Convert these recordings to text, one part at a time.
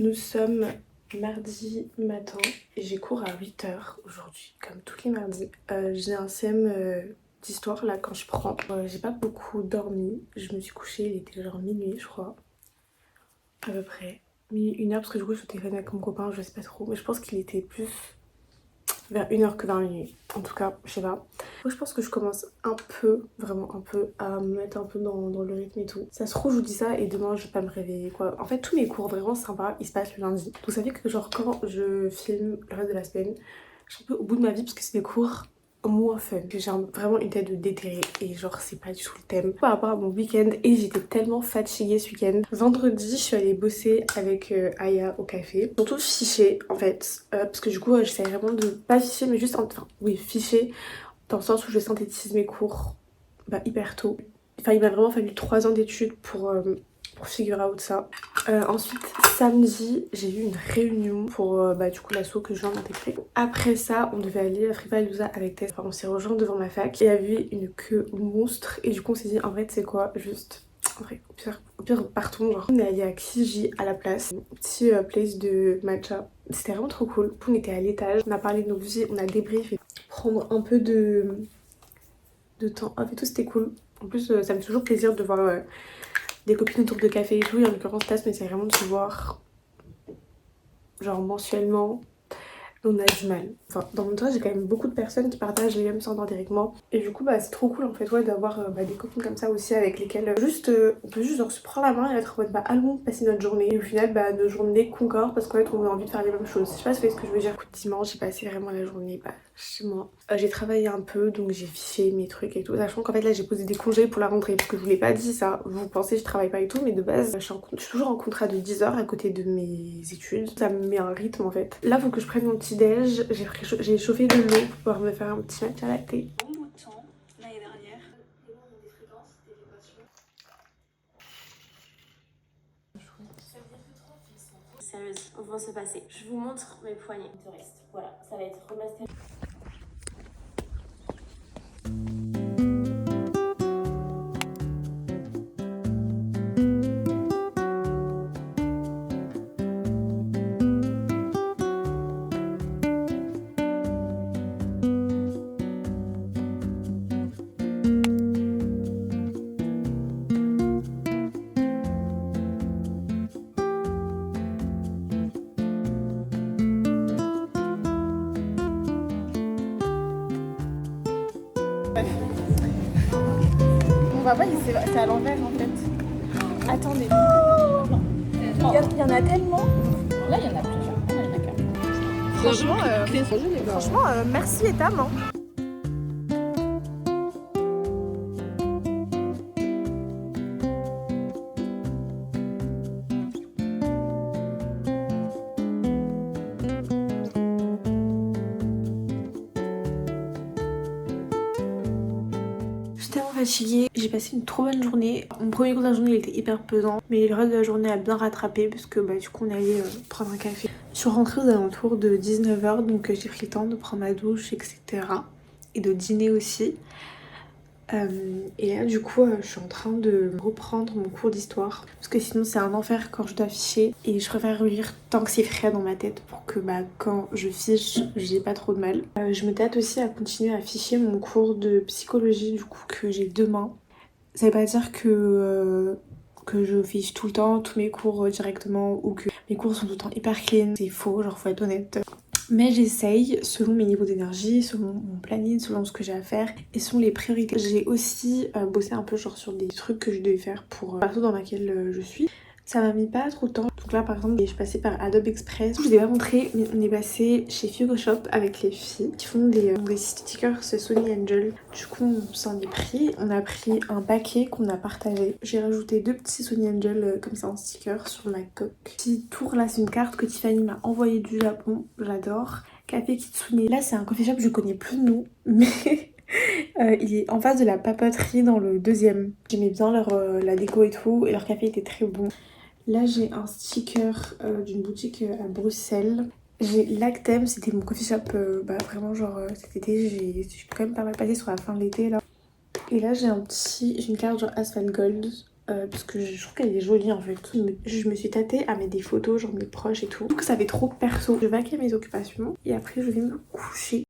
Nous sommes mardi matin et j'ai cours à 8 h aujourd'hui, comme tous les mardis. J'ai un CM d'histoire là quand je prends. J'ai pas beaucoup dormi, je me suis couchée, il était genre minuit je crois, à peu près. Minuit, 1 h parce que du coup je suis au téléphone avec mon copain, je sais pas trop, mais je pense qu'il était plus vers 1 h que vers minuit. En tout cas, je sais pas. Moi, je pense que je commence un peu, vraiment un peu, à me mettre un peu dans le rythme et tout. Ça se trouve, je vous dis ça et demain, je vais pas me réveiller, quoi. En fait, tous mes cours vraiment sympas, ils se passent le lundi. Donc ça fait que genre, quand je filme le reste de la semaine, je suis un peu au bout de ma vie parce que c'est des cours moins fun. J'ai vraiment une tête de déterré et genre c'est pas du tout le thème. Par rapport à mon week-end, et j'étais tellement fatiguée ce week-end. Vendredi, je suis allée bosser avec Aya au café. Surtout ficher en fait. Parce que du coup, j'essaie vraiment de pas ficher, mais juste enfin oui, ficher dans le sens où je synthétise mes cours hyper tôt. Enfin, il m'a vraiment fallu 3 ans d'études pour figure out ça. Ensuite, samedi, j'ai eu une réunion pour du coup l'asso que je viens d'intégrer. Après ça, on devait aller à Fripalooza avec Tess. Enfin, on s'est rejoint devant ma fac et il y avait une queue monstre. Et du coup, on s'est dit, en vrai, c'est quoi, juste. En vrai, au pire partons. Genre, on est allé à Kiji à la place, un petit place de matcha. C'était vraiment trop cool. On était à l'étage, on a parlé de nos vies, on a débriefé. Prendre un peu de temps off et tout, c'était cool. En plus, ça me fait toujours plaisir de voir des copines autour de café et tout. Et en l'occurrence, Tass, mais c'est vraiment de se voir genre mensuellement. On a du mal. Enfin, dans mon entourage, j'ai quand même beaucoup de personnes qui partagent les mêmes standards avec moi. Et du coup, c'est trop cool en fait, ouais, d'avoir des copines comme ça aussi avec lesquelles on peut juste genre se prendre la main et être en mode allons passer notre journée. Et au final, nos journées concordent parce qu'en fait, on a envie de faire les mêmes choses. Je sais pas si vous voyez ce que je veux dire. Dimanche, j'ai passé vraiment la journée chez moi. J'ai travaillé un peu, donc j'ai fiché mes trucs et tout. Sachant qu'en fait, là, j'ai posé des congés pour la rentrée parce que je vous l'ai pas dit ça. Vous pensez que je travaille pas et tout, mais de base, je suis toujours en contrat de 10 heures à côté de mes études. Ça me met un rythme en fait. Là, faut que je prenne mon petit déj, j'ai chauffé de l'eau pour pouvoir me faire un petit matcha latte. Bon bout de temps, l'année dernière. Sérieuse, on va se passer. Je vous montre mes poignets. Touriste. Voilà, ça va être remasterisé. Mon papa, c'est à l'envers en fait. Attendez. Il y en a tellement. Là, il y en a plusieurs. Il y en a qu'un. Franchement, merci les dames. J'étais tellement fatiguée, j'ai passé une trop bonne journée. Mon premier cours de la journée il était hyper pesant, mais le reste de la journée a bien rattrapé parce que du coup on allait prendre un café. Je suis rentrée aux alentours de 19 h, donc j'ai pris le temps de prendre ma douche, etc. Et de dîner aussi. Et là du coup je suis en train de reprendre mon cours d'histoire parce que sinon c'est un enfer quand je dois ficher et je préfère lire tant que c'est frais dans ma tête pour que quand je fiche j'ai pas trop de mal. Je me tâte aussi à continuer à ficher mon cours de psychologie du coup que j'ai demain. Ça veut pas dire que je fiche tout le temps tous mes cours directement ou que mes cours sont tout le temps hyper clean. C'est faux, genre faut être honnête. Mais j'essaye selon mes niveaux d'énergie, selon mon planning, selon ce que j'ai à faire et selon les priorités. J'ai aussi bossé un peu genre sur des trucs que je devais faire pour partout dans laquelle je suis. Ça m'a mis pas trop de temps. Donc là par exemple je suis passée par Adobe Express. Je vous ai pas montré mais on est passé chez Figo Shop avec les filles qui font des stickers Sony Angel. Du coup on s'en est pris. On a pris un paquet qu'on a partagé. J'ai rajouté 2 petits Sony Angel comme ça en sticker sur la coque. Petit tour là, c'est une carte que Tiffany m'a envoyée du Japon. J'adore. Café Kitsune. Là c'est un coffee shop, je connais plus le nom mais il est en face de la papeterie dans le deuxième. J'aimais bien la déco et tout et leur café était très bon. Là j'ai un sticker d'une boutique à Bruxelles. J'ai Lactem, c'était mon coffee shop vraiment genre cet été. J'ai quand même pas mal passé sur la fin de l'été là. Et là j'ai une carte genre Asphalt Gold parce que je trouve qu'elle est jolie en fait. Je me suis tâtée à mettre des photos, genre mes proches et tout. Je trouve que ça fait trop perso. Je vais vaquer mes occupations et après je vais me coucher.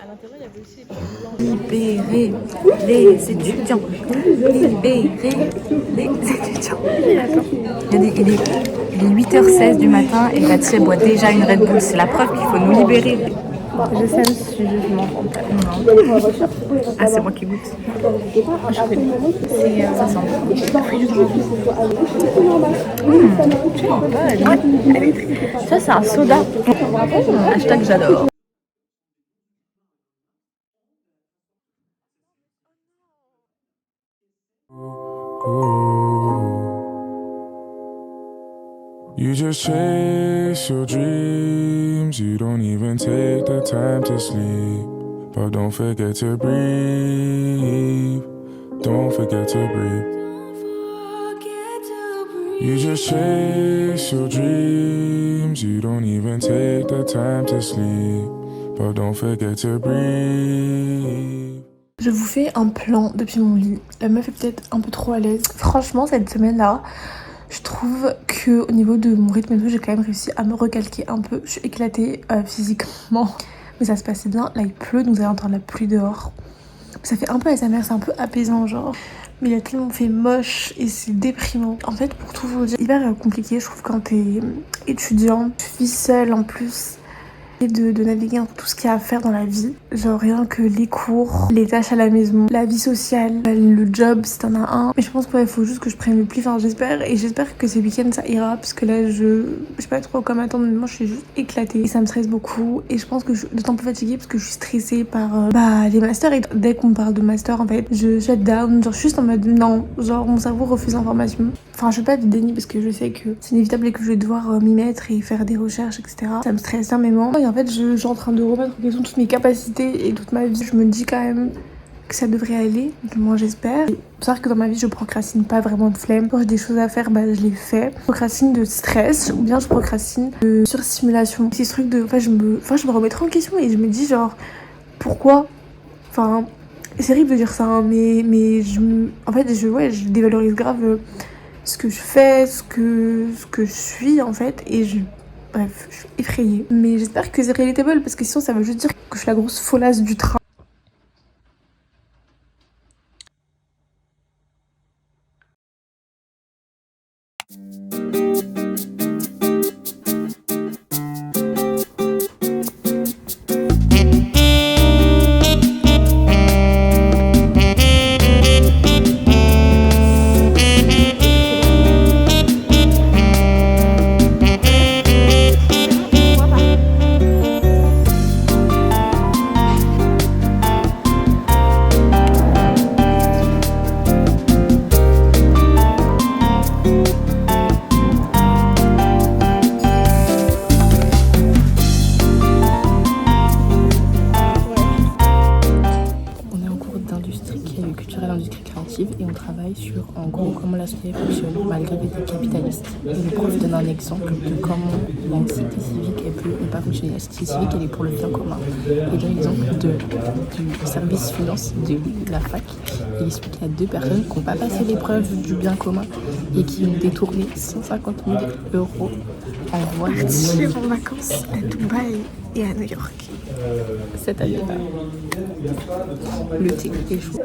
À l'intérieur, il y avait aussi Libérer les étudiants. Libérer les étudiants. Il est 8h16 du et Baptiste boit déjà une Red Bull. C'est la preuve qu'il faut nous libérer. Je sens le sujet, je m'entends pas. Ah, c'est moi qui goûte. Ça sent Ça, c'est un soda. Hashtag j'adore. You just chase your dreams, you don't even take the time to sleep. But don't forget to breathe, don't forget to breathe. You just chase your dreams, you don't even take the time to sleep. But don't forget to breathe. Je vous fais un plan depuis mon lit. La meuf est peut-être un peu trop à l'aise. Franchement, cette semaine-là, je trouve que au niveau de mon rythme et tout, j'ai quand même réussi à me recalquer un peu. Je suis éclatée physiquement, mais ça se passait bien. Là, il pleut, donc vous allez entendre la pluie dehors. Ça fait un peu ASMR, c'est un peu apaisant, genre. Mais il a tellement fait moche et c'est déprimant. En fait, pour tout vous dire, hyper compliqué, je trouve, quand t'es étudiant. Tu vis seule en plus. Et de naviguer un peu tout ce qu'il y a à faire dans la vie. Genre rien que les cours, les tâches à la maison, la vie sociale, le job si t'en as un. Mais je pense qu'il faut juste que je prenne le pli, enfin j'espère. Et j'espère que ces week-ends ça ira parce que là je sais pas trop comment attendre, mais moi je suis juste éclatée. Et ça me stresse beaucoup. Et je pense que je suis d'autant plus fatiguée parce que je suis stressée par les masters. Et dès qu'on parle de master en fait, je shut down. Genre je suis juste en mode non, genre mon cerveau refuse l'information. Enfin je fais pas du déni parce que je sais que c'est inévitable et que je vais devoir m'y mettre et faire des recherches etc. Ça me stresse énormément. En fait, je suis en train de remettre en question toutes mes capacités et toute ma vie. Je me dis quand même que ça devrait aller, du moins j'espère. Il faut savoir que dans ma vie, je procrastine pas vraiment de flemme. Quand j'ai des choses à faire, bah je les fais. Je procrastine de stress ou bien je procrastine de surstimulation. C'est ce truc de... je me remets trop en question et je me dis genre, pourquoi? Enfin, c'est horrible de dire ça, hein, mais en fait, je dévalorise grave ce que je fais, ce que je suis en fait, et bref, je suis effrayée. Mais j'espère que c'est relatable parce que sinon ça veut juste dire que je suis la grosse folasse du train. Et on travaille sur en gros comment la société fonctionne malgré l'idée capitaliste. Et le prof donne un exemple de comment la cité civique elle peut ne pas fonctionner. La cité civique elle est pour le bien commun. Et donne l'exemple du service finance de la fac. Il explique qu'il y a 2 personnes qui n'ont pas passé l'épreuve du bien commun et qui ont détourné 150 000 € en voyage. Je vais en vacances à Dubaï et à New York. Cette année-là, le thé est chaud.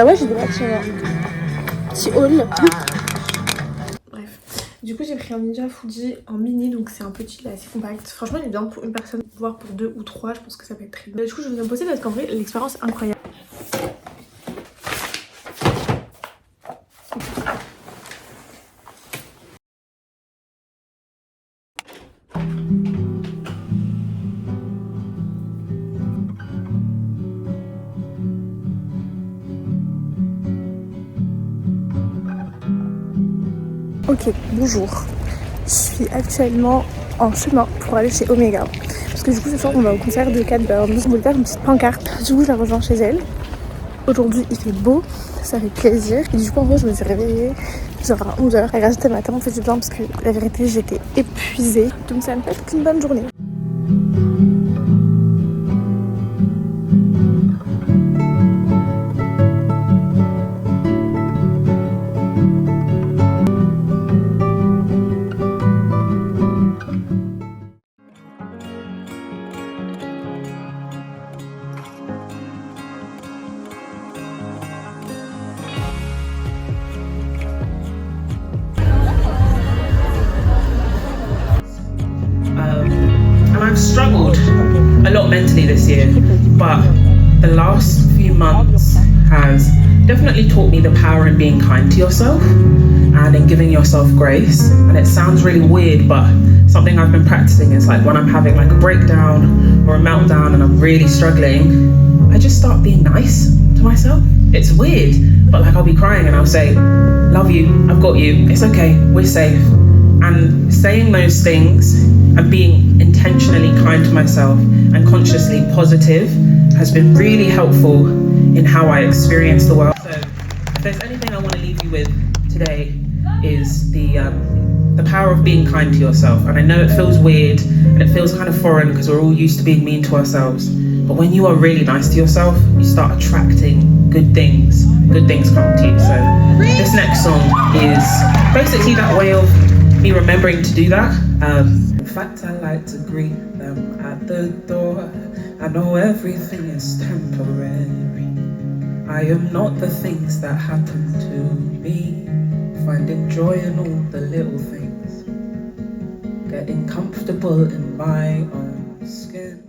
Ouais, j'ai des petits hauls. Bref. Du coup j'ai pris un Ninja Fuji en mini, donc c'est un petit, il est assez compact. Franchement il est bien pour une personne, voire pour 2 ou 3, je pense que ça peut être très bien. Du coup je vais me poser parce qu'en vrai l'expérience est incroyable. Ok, bonjour. Je suis actuellement en chemin pour aller chez Omega. Parce que du coup ce soir on va au concert de Kat Burns. Je voulais faire une petite pancarte. Du coup je la rejoins chez elle. Aujourd'hui il fait beau, ça fait plaisir. Et du coup en vrai je me suis réveillée genre à 11h. Et grâce à matin on fait du bien parce que la vérité j'étais épuisée. Donc ça me fait une bonne journée. I've struggled a lot mentally this year, but the last few months has definitely taught me the power in being kind to yourself and in giving yourself grace. And it sounds really weird, but something I've been practicing is like when I'm having like a breakdown or a meltdown and I'm really struggling, I just start being nice to myself. It's weird, but like I'll be crying and I'll say, love you, I've got you, it's okay, we're safe. And saying those things and being intentionally kind to myself and consciously positive has been really helpful in how I experience the world. So if there's anything I want to leave you with today is the power of being kind to yourself. And I know it feels weird and it feels kind of foreign because we're all used to being mean to ourselves. But when you are really nice to yourself, you start attracting good things. Good things come to you. So this next song is basically that way of me remembering to do that. In fact, I like to greet them at the door. I know everything is temporary. I am not the things that happen to me. Finding joy in all the little things. Getting comfortable in my own skin.